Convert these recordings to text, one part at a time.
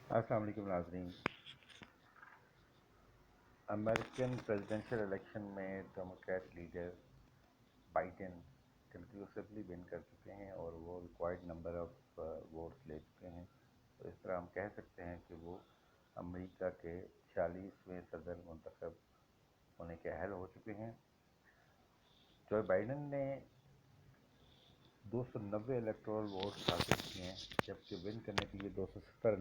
السلام علیکم ناظرین. امریکن پریزیڈنشل الیکشن میں ڈیموکریٹ لیڈر بائیڈن کنکلوسively ون کر چکے ہیں اور وہ ریکوائرڈ نمبر آف ووٹس لے چکے ہیں. تو اس طرح ہم کہہ سکتے ہیں کہ وہ امریکہ کے 46ویں صدر منتخب ہونے کے اہل ہو چکے ہیں. جو بائیڈن نے 290 الیکٹورل ووٹس حاصل کیے ہیں، جبکہ ون کرنے کے لیے 270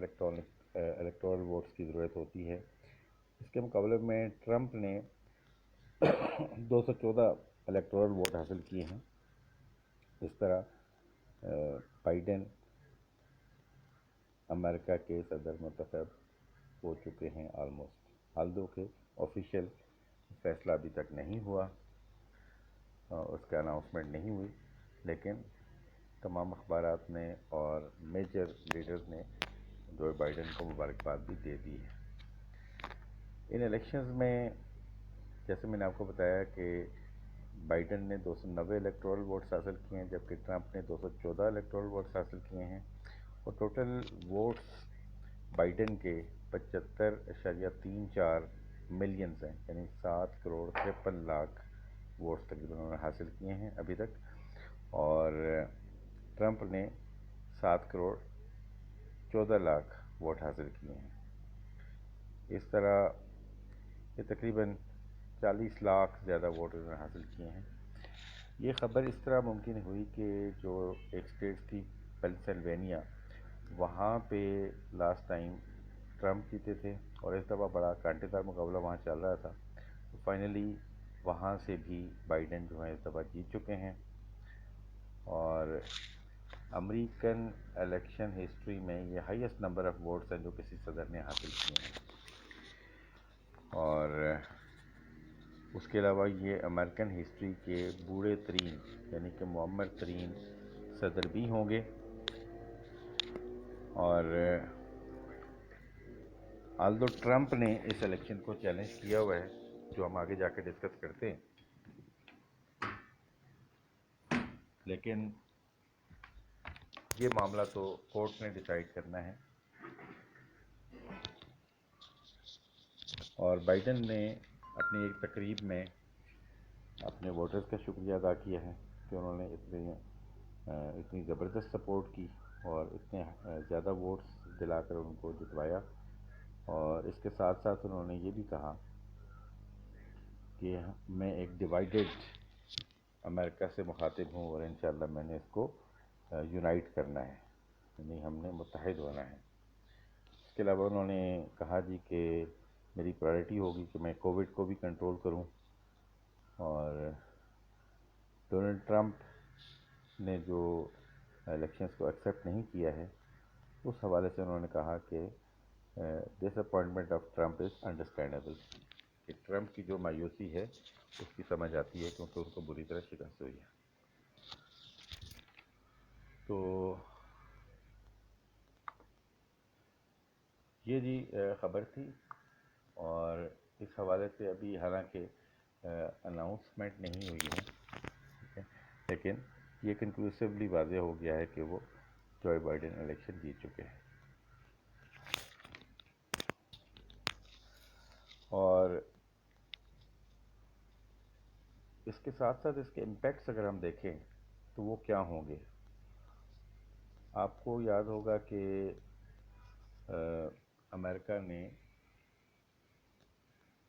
الیکٹورل ووٹس کی ضرورت ہوتی ہے. اس کے مقابلے میں ٹرمپ نے 214 الیکٹورل ووٹ حاصل کیے ہیں. اس طرح بائیڈن امریکہ کے صدر منتخب ہو چکے ہیں آلموسٹ، حالدو کہ آفیشیل فیصلہ ابھی تک نہیں ہوا، اس کا اناؤنسمنٹ نہیں ہوئی، لیکن تمام اخبارات نے اور میجر لیڈرز نے جو بائیڈن کو مبارکباد بھی دے دی ہے. ان الیکشنز میں جیسے میں نے آپ کو بتایا کہ بائیڈن نے 290 الیکٹورل ووٹس حاصل کیے ہیں، جبکہ ٹرمپ نے 214 الیکٹورل ووٹس حاصل کیے ہیں، اور ٹوٹل ووٹس بائیڈن کے 75.34 ملینز ہیں، یعنی 7 کروڑ 53 لاکھ ووٹس تقریباً انہوں نے حاصل کیے ہیں ابھی تک، اور ٹرمپ نے 7 کروڑ 14 لاکھ ووٹ حاصل کیے ہیں. اس طرح یہ تقریباً 40 لاکھ زیادہ ووٹ انہوں نے حاصل کیے ہیں. یہ خبر اس طرح ممکن ہوئی کہ جو ایک اسٹیٹ تھی پینسلوینیا، وہاں پہ لاسٹ ٹائم ٹرمپ جیتے تھے اور اس دفعہ بڑا کانٹے دار مقابلہ وہاں چل رہا تھا. تو فائنلی وہاں سے بھی بائیڈن جو ہے اس دفعہ جیت چکے ہیں، اور امریکن الیکشن ہسٹری میں یہ ہائیسٹ نمبر آف ووٹس ہیں جو کسی صدر نے حاصل کیے ہیں. اور اس کے علاوہ یہ امریکن ہسٹری کے بوڑھے ترین یعنی کہ معمر ترین صدر بھی ہوں گے. اور آلدو ٹرمپ نے اس الیکشن کو چیلنج کیا ہوا ہے، جو ہم آگے جا کے ڈسکس کرتے ہیں، لیکن یہ معاملہ تو کورٹ نے ڈیسائیڈ کرنا ہے. اور بائیڈن نے اپنی ایک تقریب میں اپنے ووٹرز کا شکریہ ادا کیا ہے کہ انہوں نے اتنی زبردست سپورٹ کی اور اتنے زیادہ ووٹس دلا کر ان کو جتوایا. اور اس کے ساتھ ساتھ انہوں نے یہ بھی کہا کہ میں ایک ڈیوائیڈڈ امریکہ سے مخاطب ہوں، اور انشاءاللہ میں نے اس کو یونائٹ کرنا ہے، یعنی ہم نے متحد ہونا ہے. اس کے علاوہ انہوں نے کہا جی کہ میری پرائرٹی ہوگی کہ میں کووڈ کو بھی کنٹرول کروں. اور ڈونلڈ ٹرمپ نے جو الیکشنز کو ایکسیپٹ نہیں کیا ہے، اس حوالے سے انہوں نے کہا کہ disappointment of Trump is understandable, کہ ٹرمپ کی جو مایوسی ہے اس کی سمجھ آتی ہے کیونکہ ان کو بری طرح شکست ہوئی ہے. تو یہ جی خبر تھی، اور اس حوالے سے ابھی حالانکہ اناؤنسمنٹ نہیں ہوئی ہے، ٹھیک ہے، لیکن یہ کنکلوسively واضح ہو گیا ہے کہ وہ جو بائیڈن الیکشن جیت چکے ہیں. اور اس کے ساتھ ساتھ اس کے امپیکٹس اگر ہم دیکھیں تو وہ کیا ہوں گے. آپ کو یاد ہوگا کہ امریکہ نے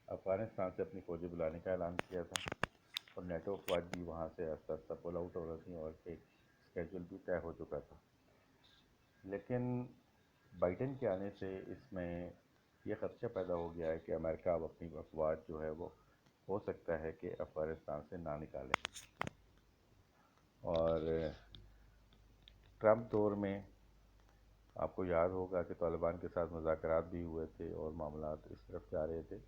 افغانستان سے اپنی فوجیں بلانے کا اعلان کیا تھا، اور نیٹو افواج بھی وہاں سے آہستہ آہستہ پول آؤٹ ہو رہی تھیں، اور ایک اسکیجول بھی طے ہو چکا تھا. لیکن بائیڈن کے آنے سے اس میں یہ خدشہ پیدا ہو گیا ہے کہ امریکہ اب اپنی افواج جو ہے وہ ہو سکتا ہے کہ افغانستان سے نہ نکالے. اور ٹرمپ دور میں آپ کو یاد ہوگا کہ طالبان کے ساتھ مذاکرات بھی ہوئے تھے اور معاملات اس طرف جا رہے تھے،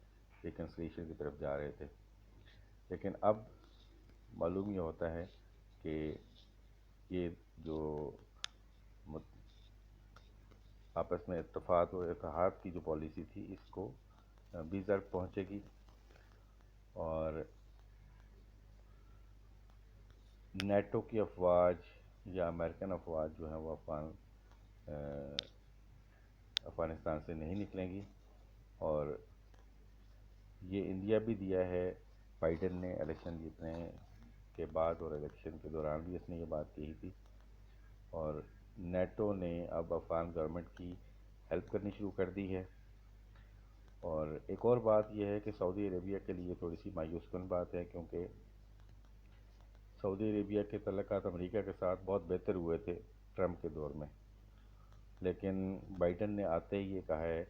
ریکنسلیشن کی طرف جا رہے تھے. لیکن اب معلوم یہ ہوتا ہے کہ یہ جو آپس میں اتفاق و اتحاد کی جو پالیسی تھی اس کو بھی ضرب پہنچے گی، اور نیٹو کی افواج یا امریکن افواج جو ہیں وہ افغانستان سے نہیں نکلیں گی، اور یہ انڈیا بھی دیا ہے۔ بائیڈن نے الیکشن جیتنے کے بعد اور الیکشن کے دوران بھی اس نے یہ بات کہی تھی، اور نیٹو نے اب افغان گورنمنٹ کی ہیلپ کرنی شروع کر دی ہے۔ اور ایک اور بات یہ ہے کہ سعودی عربیہ کے لیے تھوڑی سی مایوس کن بات ہے، کیونکہ سعودی عربیہ کے تعلقات امریکہ کے ساتھ بہت بہتر ہوئے تھے ٹرمپ کے دور میں، لیکن بائیڈن نے آتے ہی یہ کہا ہے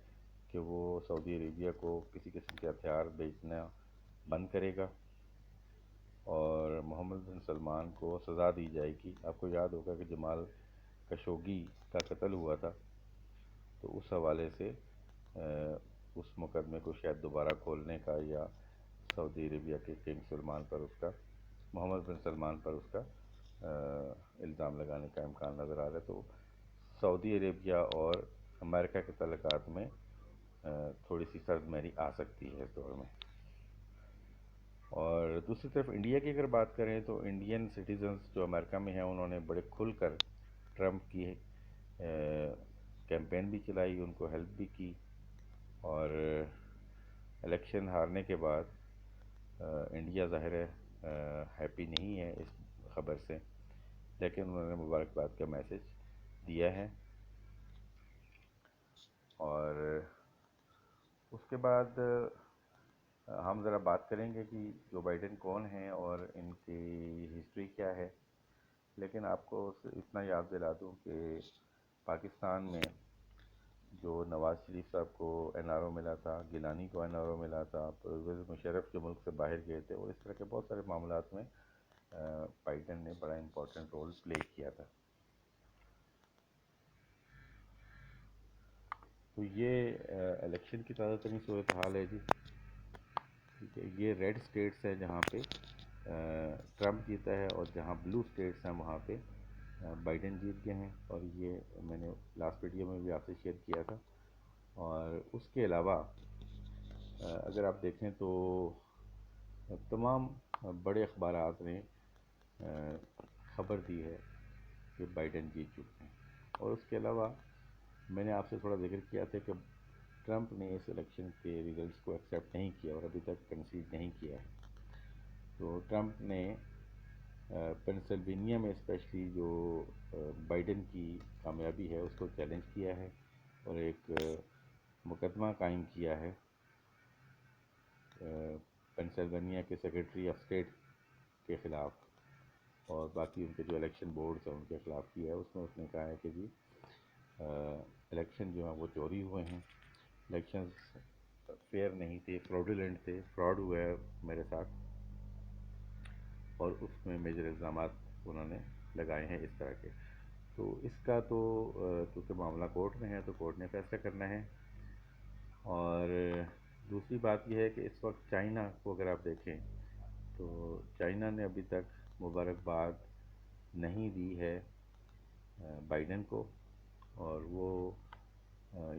کہ وہ سعودی عربیہ کو کسی قسم کے ہتھیار بیچنا بند کرے گا، اور محمد بن سلمان کو سزا دی جائے گی۔ آپ کو یاد ہوگا کہ جمال خشوگی کا قتل ہوا تھا، تو اس حوالے سے اس مقدمے کو شاید دوبارہ کھولنے کا، یا سعودی عربیہ کے کنگ سلمان پر اس کا، محمد بن سلمان پر اس کا الزام لگانے کا امکان نظر آ رہا ہے۔ تو سعودی عربیہ اور امریکہ کے تعلقات میں تھوڑی سی سرد مہری آ سکتی ہے اس دور میں۔ اور دوسری طرف انڈیا کی اگر بات کریں تو انڈین سٹیزنز جو امریکہ میں ہیں انہوں نے بڑے کھل کر ٹرمپ کی کیمپین بھی چلائی، ان کو ہیلپ بھی کی، اور الیکشن ہارنے کے بعد انڈیا ظاہر ہے ہیپی نہیں ہے اس خبر سے، لیکن انہوں نے مبارکباد کا میسج دیا ہے۔ اور اس کے بعد ہم ذرا بات کریں گے کہ جو بائیڈن کون ہیں اور ان کی ہسٹری کیا ہے، لیکن آپ کو اتنا یاد دلا دوں کہ پاکستان میں جو نواز شریف صاحب کو این آر او ملا تھا، گیلانی کو این آر او ملا تھا، پرویز مشرف جو ملک سے باہر گئے تھے، اور اس طرح کے بہت سارے معاملات میں بائیڈن نے بڑا امپورٹنٹ رول پلے کیا تھا۔ تو یہ الیکشن کی تازہ ترین صورتحال ہے جی، ٹھیک ہے۔ یہ ریڈ اسٹیٹس ہیں جہاں پہ ٹرمپ جیتا ہے، اور جہاں بلو اسٹیٹس ہیں وہاں پہ بائیڈن جیت گئے ہیں، اور یہ میں نے لاسٹ ویڈیو میں بھی آپ سے شیئر کیا تھا۔ اور اس کے علاوہ اگر آپ دیکھیں تو تمام بڑے اخبارات نے خبر دی ہے کہ بائیڈن جیت چکے ہیں، اور اس کے علاوہ میں نے آپ سے تھوڑا ذکر کیا تھا کہ ٹرمپ نے اس الیکشن کے ریزلٹس کو ایکسیپٹ نہیں کیا اور ابھی تک کنسیڈ نہیں کیا ہے۔ تو ٹرمپ نے پینسلوینیا میں اسپیشلی جو بائیڈن کی کامیابی ہے اس کو چیلنج کیا ہے، اور ایک مقدمہ قائم کیا ہے پینسلوینیا کے سیکرٹری آف اسٹیٹ کے خلاف، اور باقی ان کے جو الیکشن بورڈز ہیں ان کے خلاف کیا ہے۔ اس میں اس نے کہا ہے کہ جی الیکشن جو ہیں وہ چوری ہوئے ہیں، الیکشنز فیئر نہیں تھے، فراڈولنٹ تھے، فراڈ ہوا ہے میرے ساتھ، اور اس میں میجر الزامات انہوں نے لگائے ہیں اس طرح کے۔ تو اس کا تو چونکہ معاملہ کورٹ میں ہے تو کورٹ نے فیصلہ کرنا ہے۔ اور دوسری بات یہ ہے کہ اس وقت چائنا کو اگر آپ دیکھیں تو چائنا نے ابھی تک مبارکباد نہیں دی ہے بائیڈن کو، اور وہ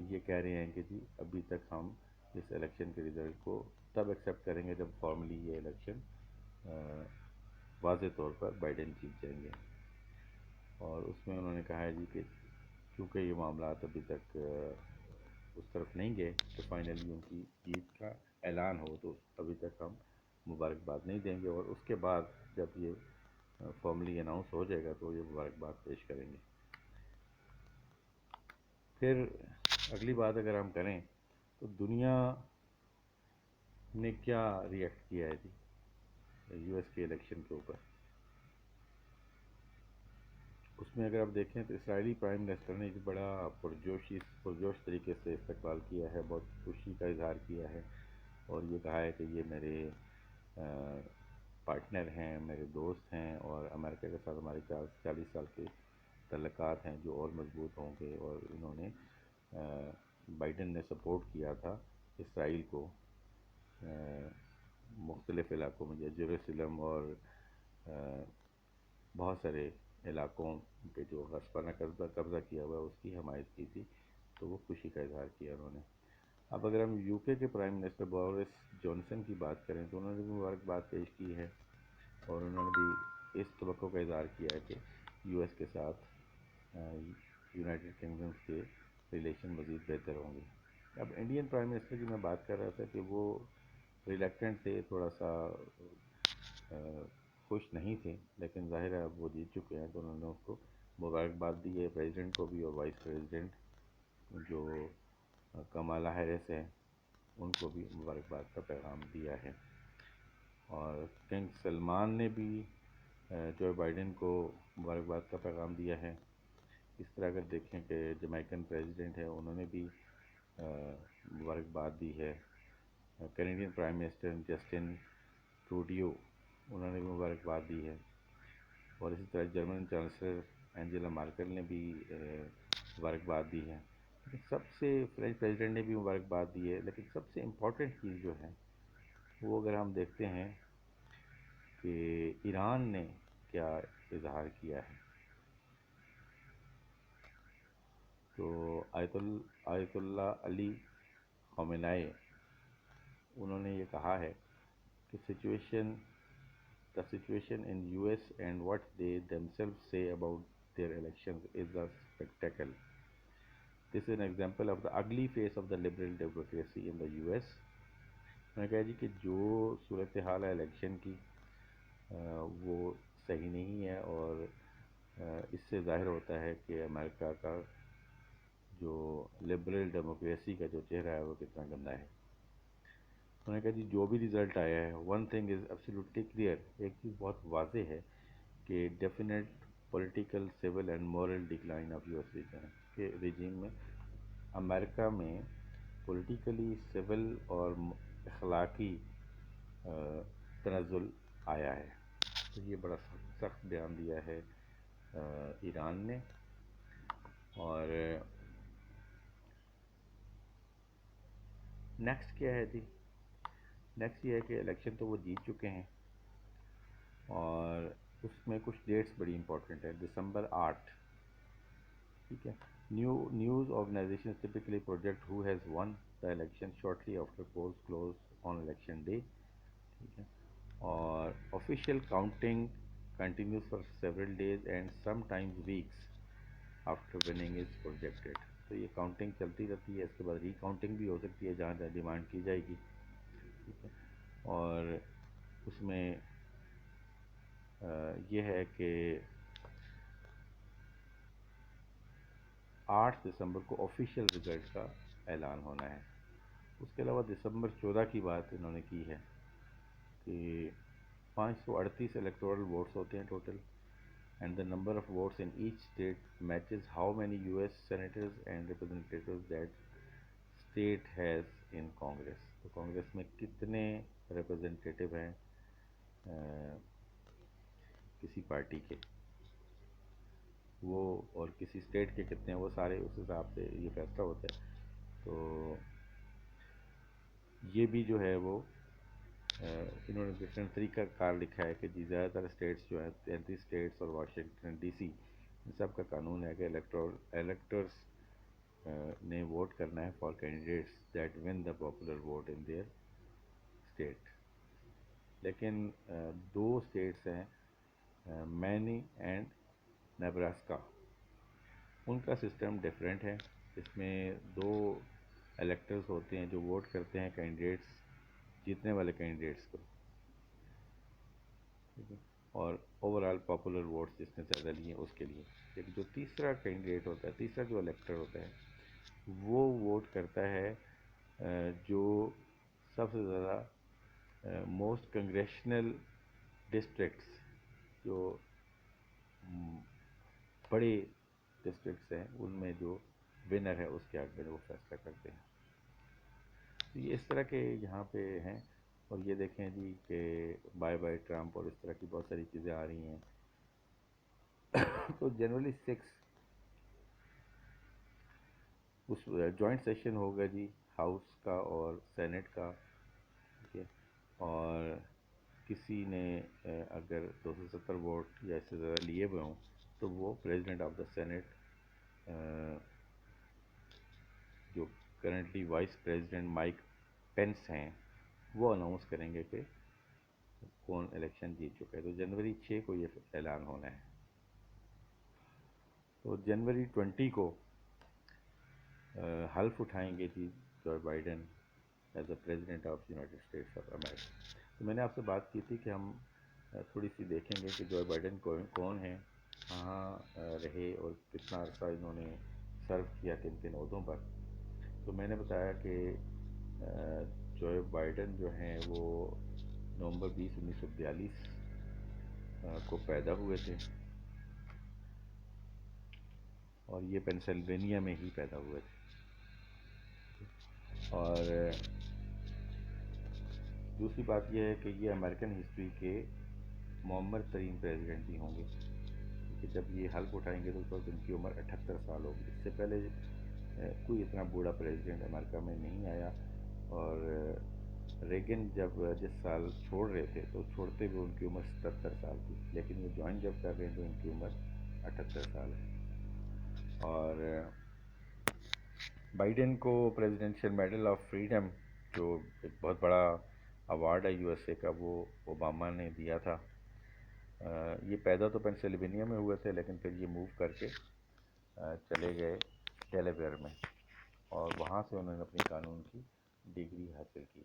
یہ کہہ رہے ہیں کہ جی ابھی تک ہم اس الیکشن کے ریزلٹ کو تب ایکسیپٹ کریں گے جب فارملی یہ الیکشن واضح طور پر بائیڈن جیت جائیں گے۔ اور اس میں انہوں نے کہا ہے جی کہ کیونکہ یہ معاملات ابھی تک اس طرف نہیں گئے کہ فائنلی ان کی جیت کا اعلان ہو، تو ابھی تک ہم مبارکباد نہیں دیں گے، اور اس کے بعد جب یہ فارملی اناؤنس ہو جائے گا تو یہ مبارکباد پیش کریں گے۔ پھر اگلی بات اگر ہم کریں تو دنیا نے کیا ری ایکٹ کیا ہے جی یو ایس کے الیکشن کے اوپر۔ اس میں اگر آپ دیکھیں تو اسرائیلی پرائم منسٹر نے ایک بڑا پرجوش طریقے سے استقبال کیا ہے، بہت خوشی کا اظہار کیا ہے، اور یہ کہا ہے کہ یہ میرے پارٹنر ہیں، میرے دوست ہیں، اور امریکہ کے ساتھ ہمارے 40 سال کے تعلقات ہیں جو اور مضبوط ہوں گے۔ اور انہوں نے بائیڈن نے سپورٹ کیا تھا اسرائیل کو مختلف علاقوں میں، جیروسلم اور بہت سارے علاقوں پہ جو غصبانہ قبضہ کیا ہوا ہے اس کی حمایت کی تھی، تو وہ خوشی کا اظہار کیا انہوں نے۔ اب اگر ہم یو کے پرائم منسٹر بورس جانسن کی بات کریں تو انہوں نے بھی مبارکباد پیش کی ہے، اور انہوں نے بھی اس توقع کا اظہار کیا ہے کہ یو ایس کے ساتھ یونائٹڈ کنگڈم کے ریلیشن مزید بہتر ہوں گے. اب انڈین پرائم منسٹر کی میں بات کر رہا تھا کہ وہ ریلیکٹنٹ تھے، تھوڑا سا خوش نہیں تھے، لیکن ظاہر ہے اب وہ جیت چکے ہیں تو انہوں نے اس کو مبارکباد دی ہے، پریزیڈنٹ کو بھی اور وائس پریزیڈنٹ جو کمالا ہیرس ہے ان کو بھی مبارکباد کا پیغام دیا ہے. اور کنگ سلمان نے بھی جو بائیڈن کو مبارکباد کا پیغام دیا ہے. اس طرح اگر دیکھیں کہ جمیکن پریزیڈنٹ ہے انہوں نے بھی مبارکباد دی ہے. کینیڈین پرائم منسٹر جسٹن ٹروڈیو انہوں نے بھی مبارکباد دی ہے. اور اسی طرح جرمن چانسلر اینجلا مارکل نے بھی مبارکباد دی ہے. سب سے فرینچ پریزیڈنٹ نے بھی مبارکباد دی ہے. لیکن سب سے امپورٹنٹ چیز جو ہے وہ اگر ہم دیکھتے ہیں کہ ایران نے کیا اظہار کیا ہے، تو آیت اللہ علی خامنائی انہوں نے یہ کہا ہے کہ the situation in US and what they themselves say about their elections is a spectacle. This is an example of the ugly face of the liberal democracy in the US. میں نے کہا جی کہ جو صورتحال ہے الیکشن کی وہ صحیح نہیں ہے، اور اس سے ظاہر ہوتا ہے کہ امریکہ کا جو لبرل ڈیموکریسی کا جو چہرہ ہے وہ کتنا گندا ہے. انہوں نے کہا جی جو بھی رزلٹ آیا ہے، one thing is absolutely clear, ایک چیز بہت واضح ہے کہ definite political civil and moral decline of U S regime میں امریکہ میں پولیٹیکلی سول اور اخلاقی تنزل آیا ہے. تو یہ بڑا سخت بیان دیا ہے ایران نے. اور نیکسٹ کیا ہے جی؟ نیکسٹ یہ ہے کہ الیکشن تو وہ جیت چکے ہیں، اور اس میں کچھ ڈیٹس بڑی امپورٹنٹ ہے. دسمبر 8، ٹھیک ہے. News organisation typically project who has won the election shortly after polls close on election day. ٹھیک ہے. اور official counting continues for several days and sometimes weeks after winning is projected. تو یہ counting چلتی رہتی ہے، اس کے بعد ری کاؤنٹنگ بھی ہو سکتی ہے جہاں جہاں ڈیمانڈ کی جائے گی. ٹھیک ہے. اور اس میں یہ ہے کہ 8 دسمبر کو آفیشیل رزلٹ کا اعلان ہونا ہے. اس کے علاوہ دسمبر 14 کی بات انہوں نے کی ہے کہ 538 الیکٹورل ووٹس ہوتے ہیں total, and the number of votes in each state matches how many U S senators and representatives that state has in Congress. تو کانگریس میں کتنے ریپرزنٹیٹیو ہیں کسی پارٹی کے، وہ اور کسی اسٹیٹ کے کتنے ہیں، وہ سارے اس حساب سے یہ فیصلہ ہوتا ہے. تو یہ بھی جو ہے وہ انہوں نے ڈفرینٹ طریقہ کار لکھا ہے کہ جی زیادہ تر اسٹیٹس جو ہیں 33 اسٹیٹس اور واشنگٹن ڈی سی، ان سب کا قانون ہے کہ الیکٹرس نے ووٹ کرنا ہے for candidates that won the popular vote in their state. لیکن 2 اسٹیٹس ہیں مینی اینڈ نیبراسکا، ان کا سسٹم ڈفرینٹ ہے. اس میں 2 الیکٹرز ہوتے ہیں جو ووٹ کرتے ہیں کینڈیڈیٹس، جیتنے والے کینڈیڈیٹس کو، اور اوور آل پاپولر ووٹس جس نے زیادہ لیے اس کے لیے. لیکن جو تیسرا کینڈیڈیٹ ہوتا ہے، تیسرا جو الیکٹر ہوتا ہے، وہ ووٹ کرتا ہے جو سب سے زیادہ موسٹ کنگریشنل ڈسٹرکٹس، جو بڑے ڈسٹرکٹس ہیں ان میں جو ونر ہے اس کے حق میں وہ فیصلہ کرتے ہیں. تو یہ اس طرح کے یہاں پہ ہیں. اور یہ دیکھیں جی کہ بائی بائی ٹرمپ اور اس طرح کی بہت ساری چیزیں آ رہی ہیں. تو جنوری 6 اس جوائنٹ سیشن ہوگا جی ہاؤس کا اور سینٹ کا. ٹھیک ہے. اور کسی نے اگر 270 ووٹ یا اس سے زیادہ لیے ہوئے ہوں تو وہ پریزیڈنٹ آف دا سینٹ جو کرنٹلی وائس پریزیڈنٹ مائک پینس ہیں وہ اناؤنس کریں گے کہ کون الیکشن جیت چکا ہے. تو جنوری 6 کو یہ اعلان ہونا ہے. تو جنوری 20 کو حلف اٹھائیں گے جی Joe Biden as a president of United States of America. تو میں نے آپ سے بات کی تھی کہ ہم تھوڑی سی دیکھیں گے کہ جو بائیڈن کون ہیں، کہاں رہے اور کتنا عرصہ انہوں نے سرو کیا کن کن عہدوں پر. تو میں نے بتایا کہ جو بائیڈن جو ہیں وہ نومبر 20 1942 کو پیدا ہوئے تھے اور یہ پینسلوینیا میں ہی پیدا ہوئے تھے. اور دوسری بات یہ ہے کہ یہ امریکن ہسٹری کے معمر ترین پریزیڈنٹ بھی ہوں گے، کہ جب یہ حلف اٹھائیں گے تو اس وقت ان کی عمر 78 سال ہوگی. اس سے پہلے کوئی اتنا بوڑھا پریزیڈنٹ امریکہ میں نہیں آیا. اور ریگن جب جس سال چھوڑ رہے تھے تو چھوڑتے ہوئے ان کی عمر 77 سال تھی، لیکن یہ جوائن جب کر رہے ہیں تو ان کی عمر 78 سال ہے. اور بائیڈن کو پریزیڈنشیل میڈل آف فریڈم جو ایک بہت بڑا ایوارڈ ہے یو ایس اے کا، وہ اوباما نے دیا تھا. یہ پیدا تو پینسلوینیا میں ہوئے تھے، لیکن پھر یہ موو کر کے چلے گئے ڈیلاویئر میں، اور وہاں سے انہوں نے اپنی قانون کی ڈگری حاصل کی.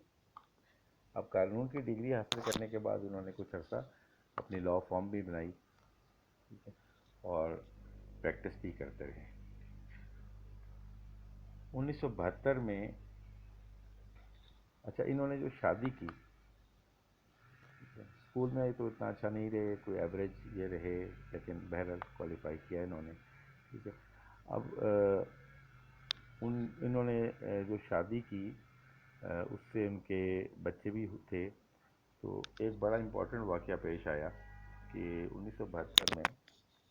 اب قانون کی ڈگری حاصل کرنے کے بعد انہوں نے کچھ عرصہ اپنی لاء فارم بھی بنائی، ٹھیک ہے، اور پریکٹس بھی کرتے رہے. 1972 میں اچھا انہوں نے جو شادی کی، اسکول میں تو اتنا اچھا نہیں رہے، کوئی ایوریج یہ رہے، لیکن بہرحال کوالیفائی کیا انہوں نے، ٹھیک ہے. اب انہوں نے جو شادی کی اس سے ان کے بچے بھی تھے. تو ایک بڑا امپورٹنٹ واقعہ پیش آیا کہ 1972 میں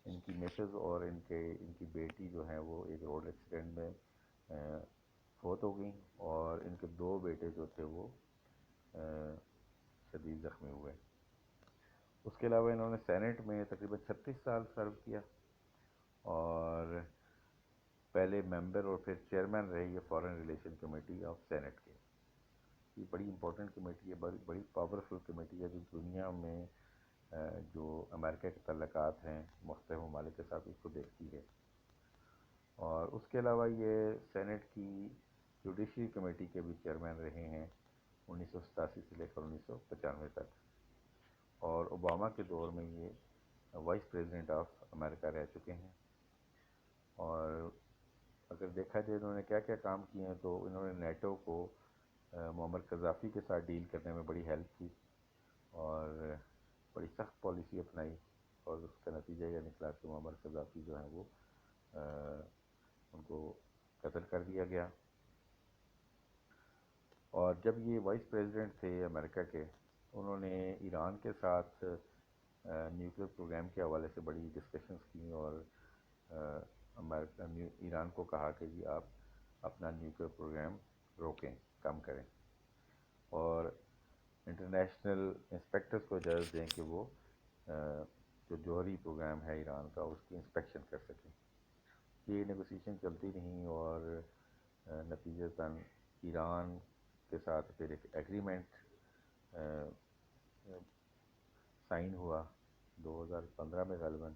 ان کی مسز اور ان کی بیٹی جو ہیں وہ ایک روڈ ایکسیڈنٹ میں فوت ہو گئیں، اور ان کے 2 بیٹے جو تھے وہ شدید زخمی ہوئے. اس کے علاوہ انہوں نے سینٹ میں تقریباً 36 سال سرو کیا، اور پہلے ممبر اور پھر چیئرمین رہے یہ foreign relation committee of senate کے. یہ بڑی امپورٹنٹ کمیٹی ہے، بڑی پاورفل کمیٹی ہے جو دنیا میں جو امریکہ کے تعلقات ہیں مختلف ممالک کے ساتھ اس کو دیکھتی ہے. اور اس کے علاوہ یہ سینٹ کی جوڈیشری کمیٹی کے بھی چیئرمین رہے ہیں 1987 سے لے کر 1995 تک. اور اوباما کے دور میں یہ وائس پریزیڈنٹ آف امریکہ رہ چکے ہیں. اور اگر دیکھا جائے انہوں نے کیا کیا کام کیے ہیں، تو انہوں نے نیٹو کو معمر قذافی کے ساتھ ڈیل کرنے میں بڑی ہیلپ کی، اور بڑی سخت پالیسی اپنائی، اور اس کا نتیجہ یہ نکلا کہ معمر قذافی جو ہیں وہ ان کو قتل کر دیا گیا. اور جب یہ وائس پریزیڈنٹ تھے امریکہ کے، انہوں نے ایران کے ساتھ نیوکلیر پروگرام کے حوالے سے بڑی ڈسکشنز کی، اور ایران کو کہا کہ جی آپ اپنا نیوکلیر پروگرام روکیں، کم کریں، اور انٹرنیشنل انسپیکٹرز کو اجازت دیں کہ وہ جو جوہری پروگرام ہے ایران کا اس کی انسپیکشن کر سکیں. یہ نیگوسیشن چلتی رہیں، اور نتیجتاً ایران کے ساتھ پھر ایک ایگریمنٹ سائن ہوا 2015 میں غالباً.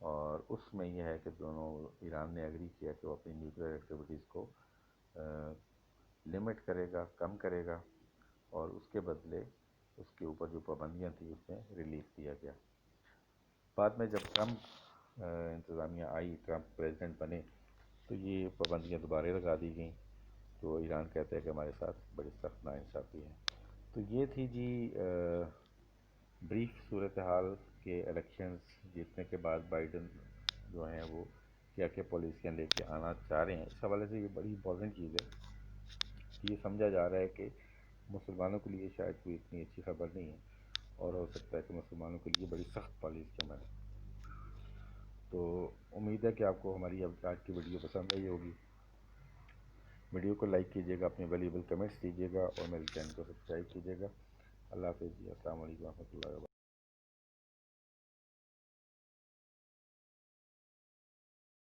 اور اس میں یہ ہے کہ دونوں ایران نے ایگری کیا کہ وہ اپنی نیوکلیر ایکٹیویٹیز کو لمٹ کرے گا، کم کرے گا، اور اس کے بدلے اس کے اوپر جو پابندیاں تھیں اس میں ریلیف دیا گیا. بعد میں جب ٹرمپ انتظامیہ آئی، ٹرمپ پریزیڈنٹ بنے، تو یہ پابندیاں دوبارہ لگا دی گئیں. تو ایران کہتا ہے کہ ہمارے ساتھ بڑی سخت ناانصافی ہے. تو یہ تھی جی بریف صورتحال کہ الیکشنز جیتنے کے بعد بائیڈن جو ہیں وہ کیا کیا پالیسیاں لے کے آنا چاہ رہے ہیں. اس حوالے سے یہ بڑی امپورٹنٹ چیز ہے کہ یہ سمجھا جا رہا ہے کہ مسلمانوں کے لیے شاید کوئی اتنی اچھی خبر نہیں ہے، اور ہو سکتا ہے کہ مسلمانوں کے لیے بڑی سخت پالیسیاں بنیں. تو امید ہے کہ آپ کو ہماری اب آج کی ویڈیو پسند آئی ہوگی. ویڈیو کو لائک کیجیے گا، اپنے ویلیبل کمنٹس دیجیے گا، اور میرے چینل کو سبسکرائب کیجیے گا. اللہ حافظ جی، السلام علیکم و رحمۃ اللہ وبرکاتہ.